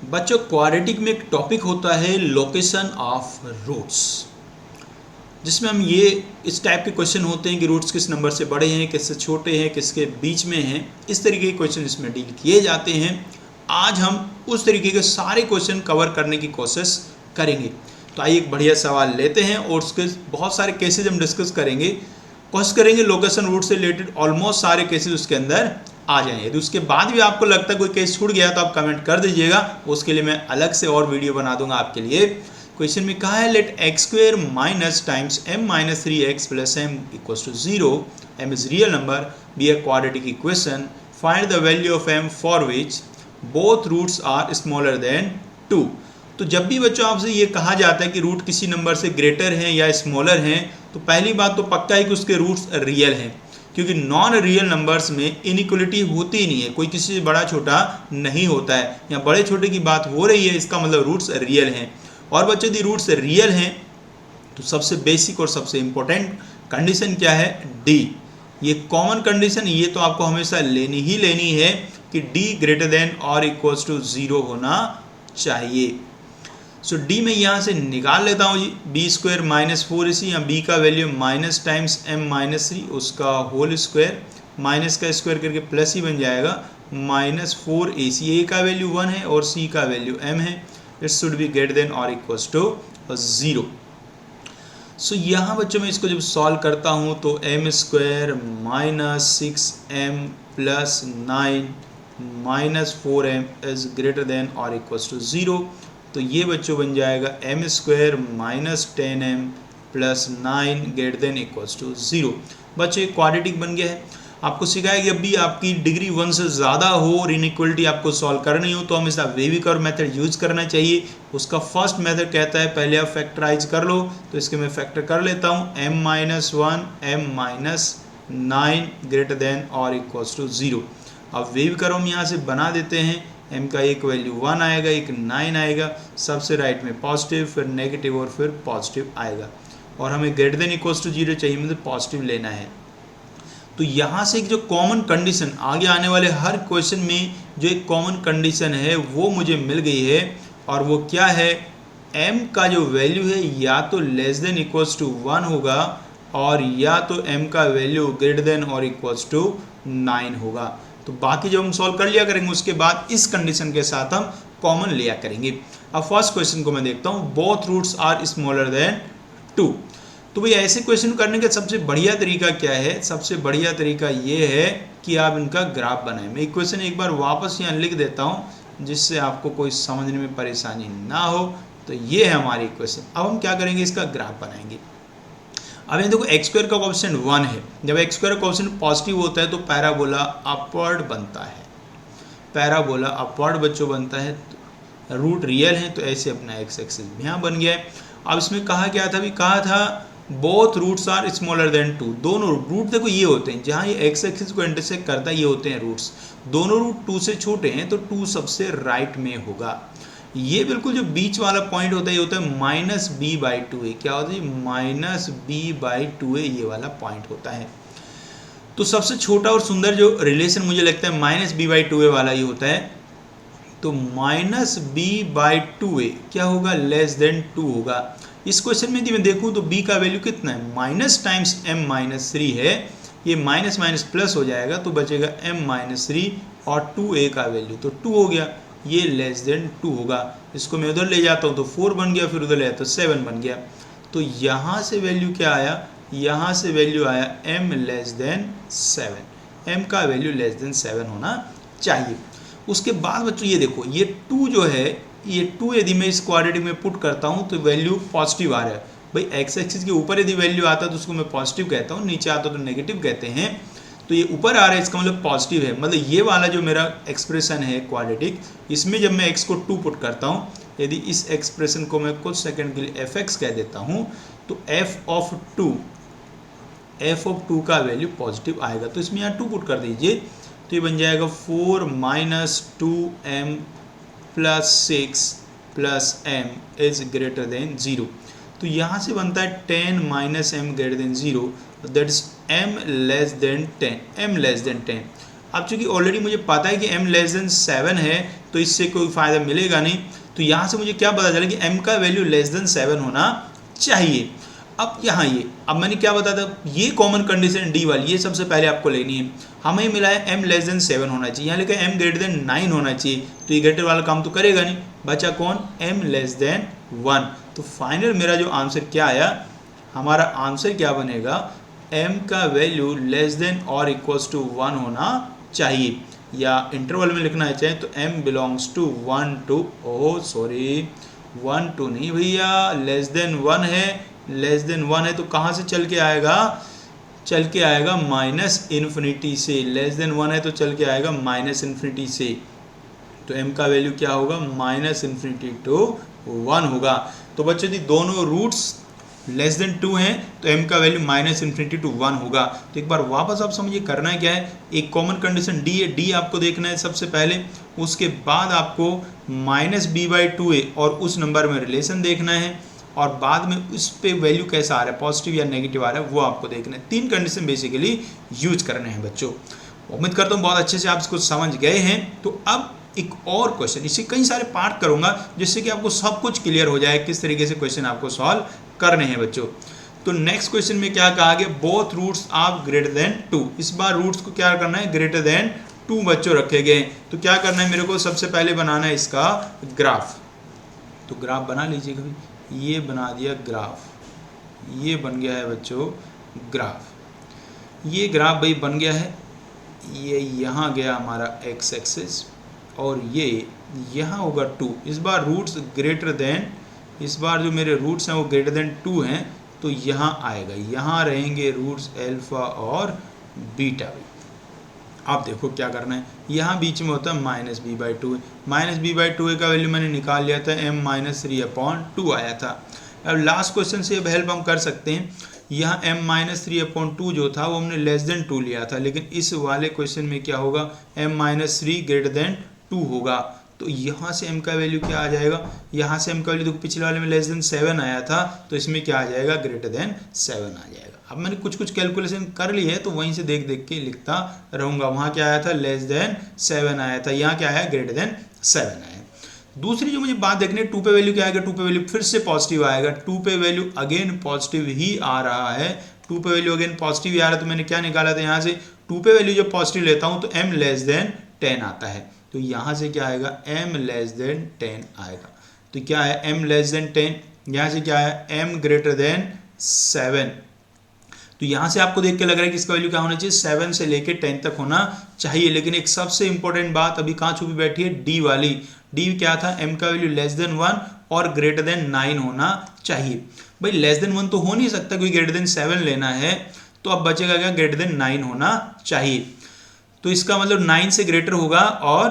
बच्चों क्वाड्रेटिक में एक टॉपिक होता है लोकेशन ऑफ रूट्स, जिसमें हम ये इस टाइप के क्वेश्चन होते हैं कि रूट्स किस नंबर से बड़े हैं, किससे छोटे हैं, किसके बीच में हैं। इस तरीके के क्वेश्चन इसमें डील किए जाते हैं। आज हम उस तरीके के सारे क्वेश्चन कवर करने की कोशिश करेंगे। तो आइए एक बढ़िया सवाल लेते हैं और उसके बहुत सारे केसेज हम डिस्कस करेंगे। कोशिश करेंगे लोकेशन रूट से रिलेटेड ऑलमोस्ट सारे केसेज उसके अंदर आ जाएं। यदि उसके बाद भी आपको लगता है कोई केस छूट गया तो आप कमेंट कर दीजिएगा, उसके लिए मैं अलग से और वीडियो बना दूंगा आपके लिए। क्वेश्चन में कहा है let X square minus times M minus 3x plus M equals to 0, M is real number, be a quadratic equation, find the value of M for which both roots are smaller than 2। तो जब भी बच्चों आपसे ये कहा जाता है कि रूट किसी नंबर से ग्रेटर हैं या स्मॉलर हैं, तो पहली बात तो पक्का है कि उसके रूट्स रियल हैं, क्योंकि नॉन रियल नंबर्स में इनइक्वलिटी होती ही नहीं है, कोई किसी से बड़ा छोटा नहीं होता है। या बड़े छोटे की बात हो रही है, इसका मतलब रूट्स रियल हैं। और बच्चों यदि रूट्स रियल हैं तो सबसे बेसिक और सबसे इंपॉर्टेंट कंडीशन क्या है? डी। ये कॉमन कंडीशन, ये तो आपको हमेशा लेनी ही लेनी है कि डी ग्रेटर देन और इक्वल्स टू 0 होना चाहिए। सो डी में यहाँ से निकाल लेता हूँ जी, बी स्क्वायर माइनस 4ac, या बी का value minus times M minus 3 उसका होल स्क्वायर, माइनस का स्क्वायर करके प्लस ही बन जाएगा, माइनस 4ac। ए का वैल्यू 1 है और सी का वैल्यू m है। It should be greater than और इक्वल्स टू 0। सो यहाँ बच्चों मैं इसको जब सॉल्व करता हूँ तो M square minus 6m plus 9 minus 4m is greater then और इक्वल्स टू 0। तो ये बच्चों बन जाएगा M square minus 10m plus 9 greater than equals to 0। बच्चों क्वाड्रेटिक बन गया है। आपको सिखाया कि अभी आपकी डिग्री 1 से ज़्यादा हो और इनइक्वलिटी आपको सॉल्व करनी हो तो हमेशा वेवी कर्व मेथड यूज करना चाहिए। उसका फर्स्ट मेथड कहता है पहले आप फैक्टराइज कर लो, तो इसके मैं फैक्टर कर लेता हूँ, m minus 1 m minus 9 greater than और इक्वल्स टू 0। अब वेव कर्व हम यहाँ से बना देते हैं। m का एक वैल्यू 1 आएगा, एक 9 आएगा, सबसे राइट में पॉजिटिव, फिर नेगेटिव और फिर पॉजिटिव आएगा। और हमें ग्रेटर देन इक्वल्स टू 0 चाहिए, मतलब पॉजिटिव लेना है। तो यहाँ से एक जो कॉमन कंडीशन आगे आने वाले हर क्वेश्चन में जो एक कॉमन कंडीशन है वो मुझे मिल गई है, और वो क्या है? m का जो वैल्यू है या तो लेस देन इक्वल्स टू 1 होगा और या तो m का वैल्यू ग्रेटर देन और इक्वल्स टू 9 होगा। तो बाकी जो हम सॉल्व कर लिया करेंगे उसके बाद इस कंडीशन के साथ हम कॉमन लिया करेंगे। अब फर्स्ट क्वेश्चन को मैं देखता हूँ, both roots are smaller than 2। तो भाई ऐसे क्वेश्चन करने का सबसे बढ़िया तरीका क्या है? सबसे बढ़िया तरीका ये है कि आप इनका ग्राफ बनाएं। मैं इक्वेशन एक बार वापस यहाँ लिख देता हूँ जिससे आपको कोई समझने में परेशानी ना हो। तो ये है हमारी इक्वेशन। अब हम क्या करेंगे? इसका ग्राफ बनाएंगे। अब ये देखो एक्स स्क्वायर का कोएफिशिएंट 1 है। जब एक्स स्क्वायर का कोएफिशिएंट पॉजिटिव होता है तो पैराबोला अपवर्ड बनता है। पैराबोला अपवर्ड बच्चों बनता है। रूट रियल है तो ऐसे अपना एक्स एक्सिस भी यहाँ बन गया है। अब इसमें कहा क्या था? भी कहा था both roots are smaller than 2। दोनों रूट देखो ये होते हैं, जहाँ ये एक्स एक्सिस को इंटरसेक्ट करता है ये होते हैं रूट्स। दोनों रूट 2 से छोटे हैं तो 2 सबसे राइट में होगा। ये बिल्कुल जो बीच वाला पॉइंट होता है ये होता है माइनस बी बाई 2a। क्या होता है? माइनस बी बाई 2a, ये वाला पॉइंट होता है। तो सबसे छोटा और सुंदर जो रिलेशन मुझे लगता है माइनस बी बाई 2a वाला ही होता है। तो माइनस बी बाई 2a क्या होगा? लेस देन 2 होगा। इस क्वेश्चन में यदि मैं देखूं तो b का वैल्यू कितना है? माइनस टाइम्स m माइनस 3 है। ये माइनस माइनस प्लस हो जाएगा तो बचेगा m माइनस 3 और 2a का वैल्यू तो 2 हो गया। ये लेस देन 2 होगा। इसको मैं उधर ले जाता हूँ तो 4 बन गया, फिर उधर ले जाता तो 7 बन गया। तो यहाँ से वैल्यू क्या आया? यहाँ से वैल्यू आया m लेस देन 7। m का वैल्यू लेस देन 7 होना चाहिए। उसके बाद बच्चों ये देखो, ये 2 जो है, ये 2 यदि मैं इस क्वाड्रेटिक में पुट करता हूँ तो वैल्यू पॉजिटिव आ रहा है। भाई एक्स एक्सिस के ऊपर यदि वैल्यू आता है तो उसको मैं पॉजिटिव कहता हूँ, नीचे आता तो नेगेटिव कहते हैं। तो ये ऊपर आ रहा है इसका मतलब पॉजिटिव है। मतलब ये वाला जो मेरा एक्सप्रेशन है क्वाड्रेटिक, इसमें जब मैं एक्स को 2 पुट करता हूँ, यदि इस एक्सप्रेशन को मैं कुछ सेकंड के लिए fx कह देता हूँ तो f ऑफ 2 का वैल्यू पॉजिटिव आएगा। तो इसमें यहाँ 2 पुट कर दीजिए तो ये बन जाएगा 4 minus 2m plus 6 plus m is greater then 0। तो यहाँ से बनता है 10 minus m greater than 0, that is m less than 10। m less than 10। अब चूंकि ऑलरेडी मुझे पता है कि m लेस देन 7 है तो इससे कोई फ़ायदा मिलेगा नहीं। तो यहाँ से मुझे क्या पता चला कि m का वैल्यू लेस देन 7 होना चाहिए। अब यहाँ ये, अब मैंने क्या बताया था, ये कॉमन कंडीशन डी वाली, ये सबसे पहले आपको लेनी है। हमें मिला है m लेस देन 7 होना चाहिए, यहाँ लिखा है m ग्रेटर देन 9 होना चाहिए, तो ये ग्रेटर वाला काम तो करेगा नहीं। बचा कौन, m लेस देन 1। तो फाइनल मेरा जो आंसर क्या आया, हमारा आंसर क्या बनेगा, m का वैल्यू लेस देन और इक्वल्स टू 1 होना चाहिए, या इंटरवल में लिखना चाहिए तो m belongs to 1 two, oh sorry 1 two नहीं भैया, लेस देन 1 है, लेस देन 1 है तो कहाँ से चल के आएगा, चल के आएगा माइनस इन्फिनिटी से। लेस देन 1 है तो चल के आएगा माइनस इन्फिनिटी से, तो m का वैल्यू क्या होगा, माइनस इन्फिनिटी टू 1 होगा। तो बच्चों जी दोनों रूट्स लेस देन 2 हैं, तो m का वैल्यू माइनस इन्फिनिटी टू 1 होगा। तो एक बार वापस आप समझिए करना है क्या है, एक कॉमन कंडीशन d है, d आपको देखना है सबसे पहले, उसके बाद आपको माइनस बी बाई 2 है और उस नंबर में रिलेशन देखना है, और बाद में उस पे वैल्यू कैसा आ रहा है, पॉजिटिव या नेगेटिव आ रहा है, वो आपको देखना है। 3 कंडीशन बेसिकली यूज करने हैं बच्चों। उम्मीद करता हूँ बहुत अच्छे से आप इसको समझ गए हैं। तो अब एक और क्वेश्चन, इससे कई सारे पार्ट करूंगा जिससे कि आपको सब कुछ क्लियर हो जाए किस तरीके से क्वेश्चन आपको सॉल्व करने हैं बच्चों। तो नेक्स्ट क्वेश्चन में क्या कहा गया, both roots are greater than 2। इस बार रूट्स को क्या करना है, ग्रेटर देन 2 बच्चों रखे गए। तो क्या करना है मेरे को, सबसे पहले बनाना है इसका ग्राफ। तो ग्राफ बना लीजिए कभी, ये बना दिया ग्राफ, ये बन गया है बच्चों ग्राफ। ये ग्राफ भाई बन गया है, ये यहाँ गया हमारा x एक्सिस और ये यहाँ होगा 2। इस बार रूट्स ग्रेटर देन, इस बार जो मेरे रूट्स हैं वो ग्रेटर देन 2 हैं, तो यहाँ आएगा, यहाँ रहेंगे रूट्स अल्फा और बीटा। आप देखो क्या करना है, यहाँ बीच में होता है minus b by 2, minus b by 2 का वैल्यू मैंने निकाल लिया था, m माइनस 3/2 आया था। अब लास्ट क्वेश्चन से अब हेल्प हम कर सकते हैं, यहाँ m माइनस 3/2 जो था वो हमने लेस देन 2 लिया था, लेकिन इस वाले क्वेश्चन में क्या होगा, m माइनस 3 ग्रेटर देन 2 होगा। तो यहाँ से m का वैल्यू क्या आ जाएगा, यहाँ से m का वैल्यू देखो पिछले वाले में लेस देन 7 आया था, तो इसमें क्या आ जाएगा, ग्रेटर देन 7 आ जाएगा। अब मैंने कुछ कुछ कैलकुलेशन कर ली है तो वहीं से देख देख के लिखता रहूँगा। वहाँ क्या आया था, लेस देन 7 आया था, यहाँ क्या आया, ग्रेटर देन 7 आया। दूसरी जो मुझे बात देखनी है, 2 पे वैल्यू क्या आएगा, 2 पे वैल्यू फिर से पॉजिटिव आएगा, 2 पे वैल्यू अगेन पॉजिटिव ही आ रहा है, 2 पे वैल्यू अगेन पॉजिटिव ही आ रहा है। तो मैंने क्या निकाला था यहाँ से, 2 पे वैल्यू जब पॉजिटिव लेता हूँ तो m लेस देन 10 आता है, तो यहाँ से क्या आएगा, m लेस देन 10 आएगा। तो क्या है, m लेस देन 10, यहाँ से क्या है, m ग्रेटर देन 7। तो यहाँ से आपको देख के लग रहा है कि इसका वैल्यू क्या होना चाहिए, 7 से लेके 10 तक होना चाहिए। लेकिन एक सबसे इंपॉर्टेंट बात अभी कहाँ छुपी बैठी है, डी वाली। डी क्या था, m का वैल्यू लेस देन 1 और ग्रेटर देन 9 होना चाहिए। भाई लेस देन 1 तो हो नहीं सकता, कोई ग्रेटर देन 7 लेना है, तो अब बचेगा क्या, ग्रेटर देन 9 होना चाहिए। तो इसका मतलब 9 से ग्रेटर होगा और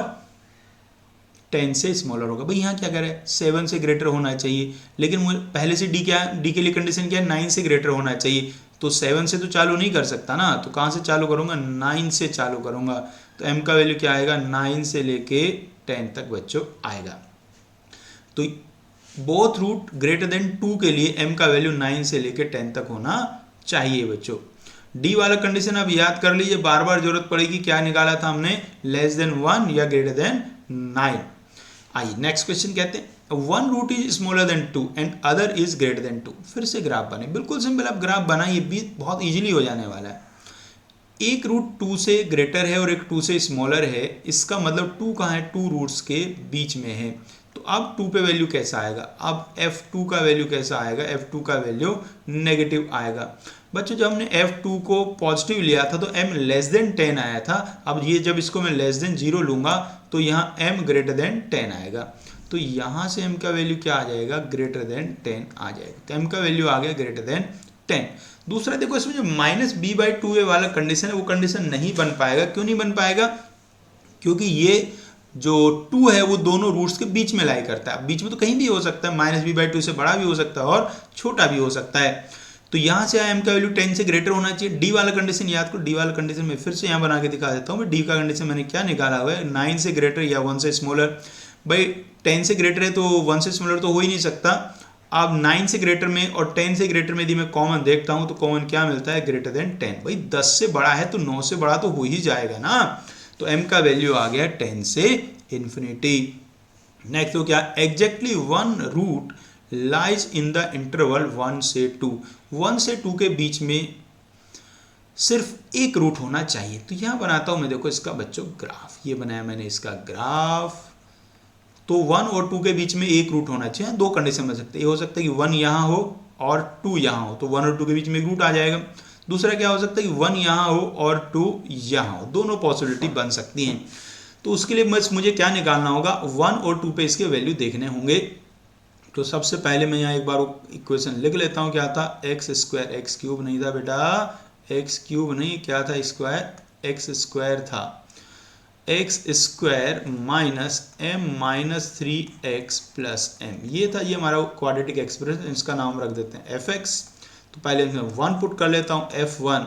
10 से स्मॉलर होगा। भाई यहाँ क्या कह रहा है, 7 से ग्रेटर होना चाहिए, लेकिन पहले से डी क्या है, डी के लिए कंडीशन क्या है, 9 से ग्रेटर होना चाहिए। तो 7 से तो चालू नहीं कर सकता ना, तो कहाँ से चालू करूँगा, 9 से चालू करूँगा। तो m का वैल्यू क्या आएगा, 9 से लेके 10 तक बच्चों आएगा। तो बोथ रूट ग्रेटर देन 2 के लिए m का वैल्यू 9 से लेके 10 तक होना चाहिए बच्चों। डी वाला कंडीशन आप याद कर लीजिए, बार बार जरूरत पड़ेगी। क्या निकाला था हमने, लेस देन 1 या ग्रेटर देन 9। आइए नेक्स्ट क्वेश्चन कहते हैं, one root is smaller than 2 and other is greater than 2। फिर से ग्राफ बने, बिल्कुल सिंपल, आप ग्राफ बनाइए, भी बहुत इजीली हो जाने वाला है। एक रूट 2 से ग्रेटर है और एक 2 से स्मॉलर है, इसका मतलब 2 कहाँ है, 2 रूट्स के बीच में है। तो अब 2 पे वैल्यू कैसा आएगा, अब f2 का वैल्यू कैसा आएगा, f2 का वैल्यू नेगेटिव आएगा। बच्चों जब हमने f2 को पॉजिटिव लिया था तो m लेस देन 10 आया था। अब ये जब इसको मैं लेस देन 0 लूँगा तो यहाँ m ग्रेटर देन 10 आएगा। तो यहाँ से m का वैल्यू क्या आ जाएगा, ग्रेटर देन 10 आ जाएगा। तो m का वैल्यू आ गया ग्रेटर देन 10। दूसरा देखो, इसमें जो माइनस बी बाई 2 वाला कंडीशन है वो कंडीशन नहीं बन पाएगा। क्यों नहीं बन पाएगा, क्योंकि ये जो 2 है वो दोनों रूट्स के बीच में लाई करता है। बीच में तो कहीं भी हो सकता है, माइनस बी बाई 2 से बड़ा भी हो सकता है और छोटा भी हो सकता है। तो यहाँ से m का वैल्यू 10 से ग्रेटर होना चाहिए। डी वाला कंडीशन याद करो, डी वाला कंडीशन में फिर से यहाँ बना के दिखा देता हूँ। डी का कंडीशन मैंने क्या निकाला हुआ है, 9 से ग्रेटर या 1 से स्मॉलर। भाई 10 से ग्रेटर है तो 1 से स्मॉलर तो हो ही नहीं सकता। अब 9 से ग्रेटर में और 10 से ग्रेटर में यदि मैं कॉमन देखता हूँ तो कॉमन क्या मिलता है, ग्रेटर देन 10। भाई 10 से बड़ा है तो 9 से बड़ा तो हो ही जाएगा ना। तो m का वैल्यू आ गया 10 से इन्फिनिटी। नेक्स्ट तो क्या, exactly one root lies in the interval 1 से 2, 1 से 2 के बीच में सिर्फ एक रूट होना चाहिए। तो यहाँ बनाता हूँ मैं, देखो इसका बच्चों ग्राफ, ये बनाया मैंने इसका ग्राफ। तो 1 और 2 के बीच में एक रूट होना चाहिए। दो कंडीशन बन सकते हैं, ये हो सकता है कि 1 यहाँ हो और 2 यहाँ हो, तो 1 और 2 के बीच में एक रूट आ जाएगा। दूसरा क्या हो सकता है कि 1 यहाँ हो और 2 यहाँ हो, दोनों पॉसिबिलिटी बन सकती हैं। तो उसके लिए बस मुझे क्या निकालना होगा, 1 और 2 पे इसके वैल्यू देखने होंगे। तो सबसे पहले मैं यहाँ एक बार इक्वेशन लिख लेता हूँ। क्या था, एक्स स्क्वायर, एक्स क्यूब नहीं था बेटा, एक्स क्यूब नहीं, क्या था स्क्वायर, एक्स स्क्वायर था, x square minus m minus 3x plus m, ये था, ये हमारा क्वाड्रेटिक एक्सप्रेशन। इसका नाम रख देते हैं एफ एक्स। तो पहले इसमें 1 पुट कर लेता हूँ, F1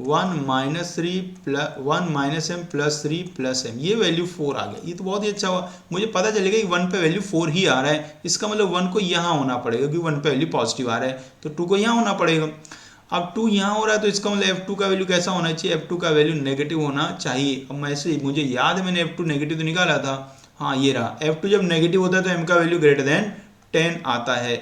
1 माइनस 3 प्लस 1 minus m plus 3 plus m, ये वैल्यू 4 आ गया। ये तो बहुत ही अच्छा हुआ, मुझे पता चलेगा कि 1 पे वैल्यू 4 ही आ रहा है। इसका मतलब 1 को यहाँ होना पड़ेगा, क्योंकि 1 पे वैल्यू पॉजिटिव आ रहा है, तो 2 को यहाँ होना पड़ेगा। अब 2 यहाँ हो रहा है, तो इसका मतलब F2 का वैल्यू कैसा होना चाहिए, F2 का वैल्यू नेगेटिव होना चाहिए। अब मैं से मुझे याद है मैंने F2 नेगेटिव तो निकाला था, हाँ ये रहा। F2 जब नेगेटिव होता है तो m का वैल्यू ग्रेटर देन 10 आता है।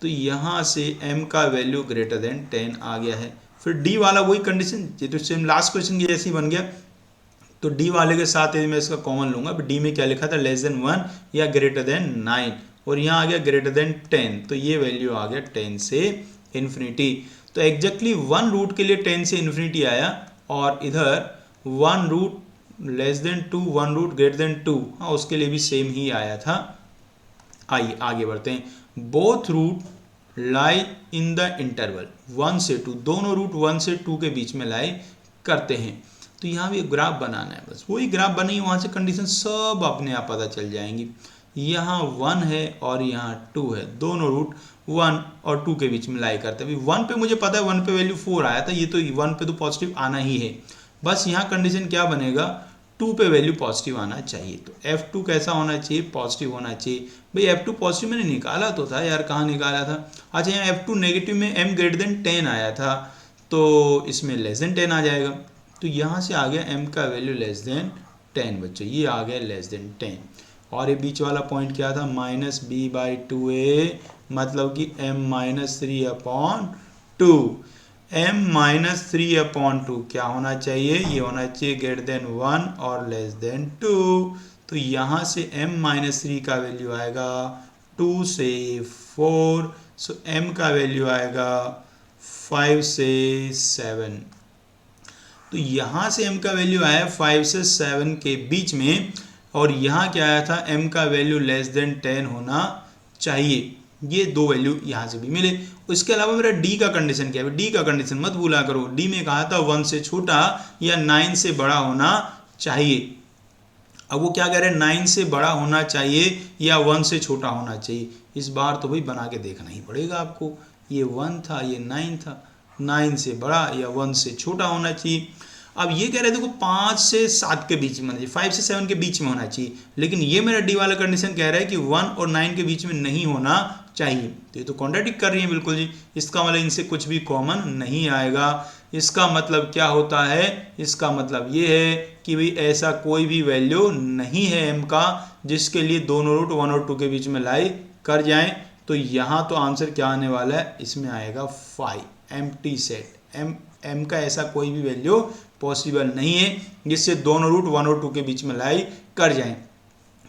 तो यहाँ से m का वैल्यू ग्रेटर देन 10 आ गया है। फिर d वाला वही कंडीशन, ये तो सेम लास्ट क्वेश्चन की जैसी बन गया। तो d वाले के साथ मैं इसका कॉमन लूंगा। d में क्या लिखा था, लेस देन 1 या ग्रेटर देन 9, और यहाँ आ गया ग्रेटर देन 10, तो ये वैल्यू आ गया 10 से इन्फिनिटी। तो एग्जैक्टली 1 रूट के लिए 10 से इन्फिनिटी आया, और इधर 1 root less than 2, 1 root greater than 2, हाँ उसके लिए भी सेम ही आया था। आइए आगे बढ़ते हैं। Both root lie in the interval 1 से 2, दोनों रूट 1 से 2 के बीच में लाई करते हैं। तो यहाँ भी ग्राफ बनाना है, बस वही ग्राफ बनी, वहाँ से कंडीशन सब अपने आप पता चल जाएंगी। यहाँ 1 है और यहाँ 2 है, दोनों रूट 1 और 2 के बीच में लाई करते हैं। अभी 1 पे मुझे पता है 1 पे वैल्यू 4 आया था, ये तो 1 पे तो पॉजिटिव आना ही है। बस यहाँ कंडीशन क्या बनेगा, 2 पे वैल्यू पॉजिटिव आना चाहिए। तो F2 कैसा होना चाहिए, पॉजिटिव होना चाहिए। भाई F2 पॉजिटिव मैंने निकाला तो था यार, कहाँ निकाला था, अच्छा यहाँ F2 नेगेटिव में m ग्रेटर देन 10 आया था, तो इसमें लेस देन 10 आ जाएगा। तो यहाँ से आ गया m का वैल्यू लेस देन 10 बच्चों, ये आ गया लेस देन 10। और ये बीच वाला पॉइंट क्या था, माइनस b/2a, मतलब कि m माइनस 3/2, m माइनस 3/2 क्या होना चाहिए, ये होना चाहिए ग्रेटर देन 1 और लेस देन 2। तो यहाँ से m माइनस 3 का वैल्यू आएगा 2 से 4, सो m का वैल्यू आएगा 5 से 7। तो यहाँ से m का वैल्यू आया 5 से 7 के बीच में, और यहाँ क्या आया था, m का वैल्यू लेस देन 10 होना चाहिए। ये दो वैल्यू यहाँ से भी मिले। इसके अलावा मेरा d का कंडीशन क्या है, d का कंडीशन मत भूला करो। d में कहा था 1 से छोटा या 9 से बड़ा होना चाहिए। अब वो क्या कह रहे हैं, 9 से बड़ा होना चाहिए या 1 से छोटा होना चाहिए। इस बार तो भाई बना के देखना ही पड़ेगा आपको। ये 1 था, ये 9 था, 9 से बड़ा या 1 से छोटा होना चाहिए। अब ये कह रहे थे देखो 5 से 7 के बीच में होना चाहिए, 5 से 7 के बीच में होना चाहिए, लेकिन ये मेरा डी वाला कंडीशन कह रहा है कि 1 और 9 के बीच में नहीं होना चाहिए। तो ये तो कॉन्ट्राडिक्ट कर रही है बिल्कुल जी। इसका मतलब इनसे कुछ भी कॉमन नहीं आएगा। इसका मतलब क्या होता है, इसका मतलब ये है कि भाई ऐसा कोई भी वैल्यू नहीं है m का जिसके लिए दोनों रूट 1 और 2 के बीच में लाई कर जाएं। तो यहाँ तो आंसर क्या आने वाला है, इसमें आएगा 5, एम्प्टी सेट। m का ऐसा कोई भी वैल्यू पॉसिबल नहीं है जिससे दोनों रूट 1 और 2 के बीच में लाई कर जाएं।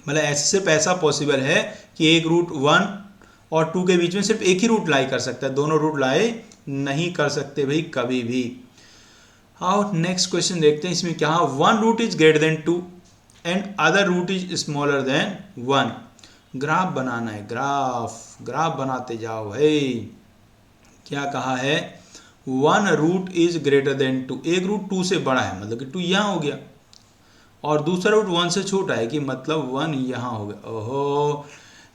मतलब ऐसे सिर्फ ऐसा पॉसिबल है कि एक रूट 1 और 2 के बीच में सिर्फ एक ही रूट लाई कर सकता है, दोनों रूट लाई नहीं कर सकते भाई कभी भी। आओ नेक्स्ट क्वेश्चन देखते हैं। इसमें क्या, 1 root is greater than 2 and other root is smaller than 1। Graph बनाना है, ग्राफ बनाते जाओ भाई। क्या कहा है, 1 रूट इज ग्रेटर देन 2, एक रूट 2 से बड़ा है मतलब कि 2 यहाँ हो गया, और दूसरा रूट 1 से छोटा है कि मतलब 1 यहाँ हो गया। ओहो,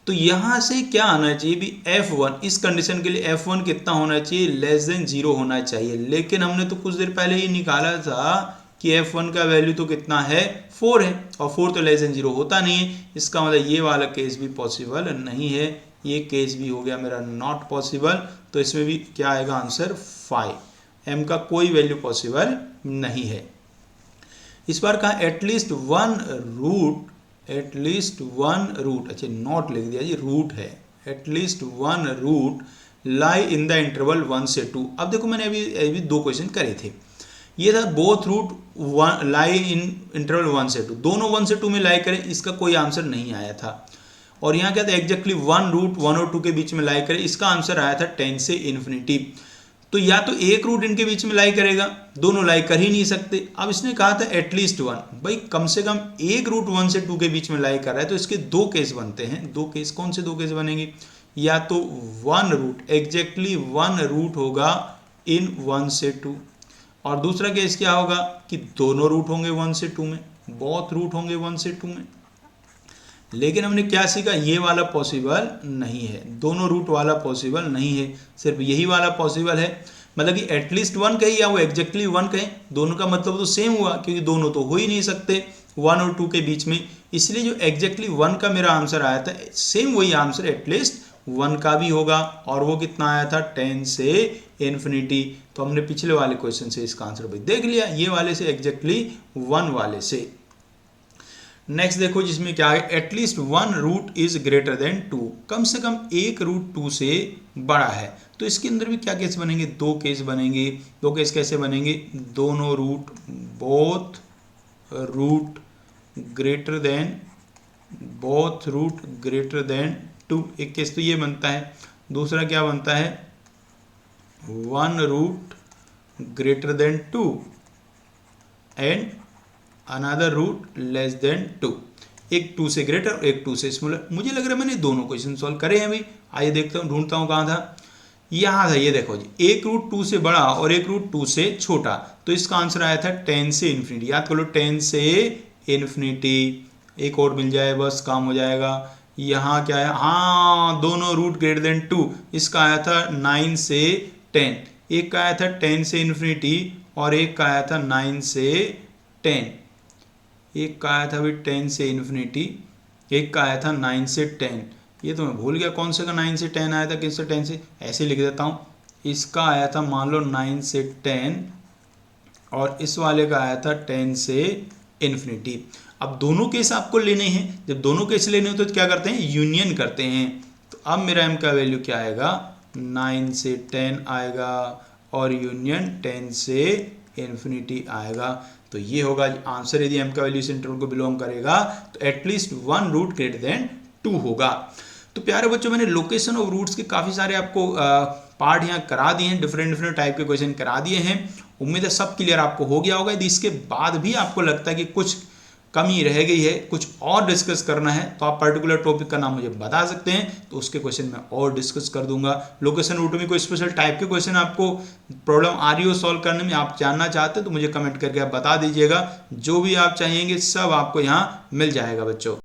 तो यहाँ से क्या आना चाहिए भी, F1, इस कंडीशन के लिए F1 कितना होना चाहिए, लेस देन 0 होना चाहिए। लेकिन हमने तो कुछ देर पहले ही निकाला था कि F1 का वैल्यू तो कितना है, 4 है, और 4 तो लेस देन 0 होता नहीं है। इसका मतलब ये वाला केस भी पॉसिबल नहीं है, ये केस भी हो गया मेरा नॉट पॉसिबल। तो इसमें भी क्या आएगा आंसर 5, m का कोई वैल्यू पॉसिबल नहीं है। इस बार कहा at least 1 root at least one root, अच्छा नॉट लिख दिया जी, रूट है, at least one root lie in the interval 1 से 2। अब देखो मैंने अभी दो क्वेश्चन करे थे, ये था both root one lie in interval 1 से 2, दोनों 1 से 2 में लाई करें, इसका कोई आंसर नहीं आया था। और यहाँ क्या था, एग्जैक्टली वन रूट 1 और 2 के बीच में लाई करें, इसका आंसर आया था 10 से इन्फिनिटी। तो या तो एक रूट इनके बीच में लाई करेगा, दोनों लाई कर ही नहीं सकते। अब इसने कहा था एटलीस्ट वन, भाई कम से कम एक रूट 1 से 2 के बीच में लाई कर रहा है, तो इसके दो केस बनते हैं। दो केस, कौन से दो केस बनेंगे, या तो one root, exactly one root होगा इन 1 से 2, और दूसरा केस क्या होगा कि दोनों रूट होंगे 1 से 2 में, बोथ रूट होंगे 1 से 2 में। लेकिन हमने क्या सीखा, ये वाला पॉसिबल नहीं है, दोनों रूट वाला पॉसिबल नहीं है, सिर्फ यही वाला पॉसिबल है। मतलब कि एटलीस्ट वन कहें या वो एग्जैक्टली वन कहें, दोनों का मतलब तो सेम हुआ, क्योंकि दोनों तो हो ही नहीं सकते 1 और 2 के बीच में। इसलिए जो एग्जैक्टली वन का मेरा आंसर आया था, सेम वही आंसर एटलीस्ट वन का भी होगा, और वो कितना आया था 10 से इन्फिनिटी। तो हमने पिछले वाले क्वेश्चन से इसका आंसर भाई देख लिया, ये वाले से एग्जैक्टली वन वाले से। नेक्स्ट देखो जिसमें क्या है, at least one root is greater than 2, कम से कम एक रूट 2 से बड़ा है। तो इसके अंदर भी क्या केस बनेंगे, दो केस बनेंगे। दो केस कैसे बनेंगे, दोनों root, both root greater than, both root greater than 2, एक केस तो ये बनता है। दूसरा क्या बनता है, one root greater than 2 and another root less than 2, एक 2 से ग्रेटर एक 2 से स्मॉलर। मुझे लग रहा है मैंने दोनों क्वेश्चन सॉल्व करे हैं अभी। आइए देखता हूँ, ढूंढता हूँ कहाँ था, यहाँ था। ये देखो जी, एक रूट 2 से बड़ा और एक रूट 2 से छोटा, तो इसका आंसर आया था 10 से इन्फिनिटी। याद कर लो 10 से इन्फिनिटी, एक और मिल जाए बस काम हो जाएगा। यहाँ क्या है, हाँ दोनों रूट ग्रेटर देन 2, इसका आया था 9 से 10, एक का आया था 10 से इन्फिनिटी और एक का आया था 9 से 10, एक का आया था अभी 10 से इन्फिनिटी, एक का आया था 9 से 10। ये तो मैं भूल गया कौन से का 9 से 10 आया था, किस से 10 से, ऐसे लिख देता हूँ। इसका आया था मान लो 9 से 10 और इस वाले का आया था 10 से इन्फिनिटी। अब दोनों केस आपको लेने हैं, जब दोनों केस लेने हो तो क्या करते हैं, यूनियन करते हैं। तो अब मेरा m का वैल्यू क्या आएगा, 9 से 10 आएगा और यूनियन 10 से इन्फिनिटी आएगा। तो ये होगा आंसर, यदि m का वैल्यू इस इंटरवल को बिलोंग करेगा तो at least one root greater than 2 होगा। तो प्यारे बच्चों, मैंने लोकेशन ऑफ रूट्स के काफ़ी सारे आपको पार्ट यहाँ करा दिए हैं, डिफरेंट टाइप के क्वेश्चन करा दिए हैं। उम्मीद है सब क्लियर आपको हो गया होगा। यदि इसके बाद भी आपको लगता है कि कुछ कमी रह गई है, कुछ और डिस्कस करना है, तो आप पर्टिकुलर टॉपिक का नाम मुझे बता सकते हैं, तो उसके क्वेश्चन मैं और डिस्कस कर दूंगा। लोकेशन रूट में कोई स्पेशल टाइप के क्वेश्चन आपको प्रॉब्लम आ रही हो सॉल्व करने में, आप जानना चाहते हैं तो मुझे कमेंट करके आप बता दीजिएगा। जो भी आप चाहेंगे सब आपको यहाँ मिल जाएगा बच्चों।